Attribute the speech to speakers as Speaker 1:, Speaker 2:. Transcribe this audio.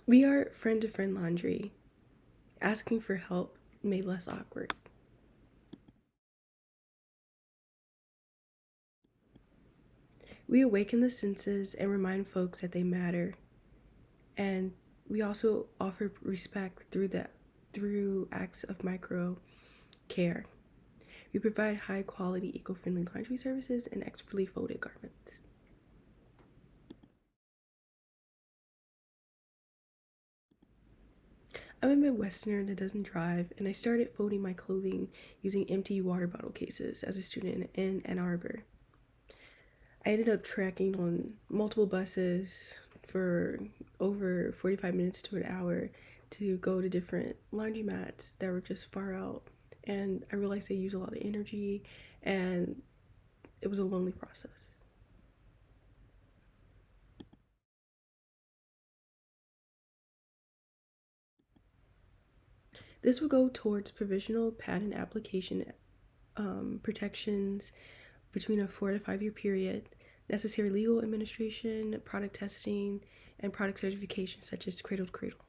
Speaker 1: We are friend-to-friend laundry. Asking for help made less awkward. We awaken the senses and remind folks that they matter. And we also offer respect through acts of micro care. We provide high quality, eco-friendly laundry services and expertly folded garments. I'm a Midwesterner that doesn't drive, and I started folding my clothing using empty water bottle cases as a student in Ann Arbor. I ended up tracking on multiple buses for over 45 minutes to an hour to go to different laundromats that were just far out. And I realized they use a lot of energy, and it was a lonely process. This would go towards provisional patent application protections between a 4 to 5 year period, necessary legal administration, product testing, and product certification such as cradle to cradle.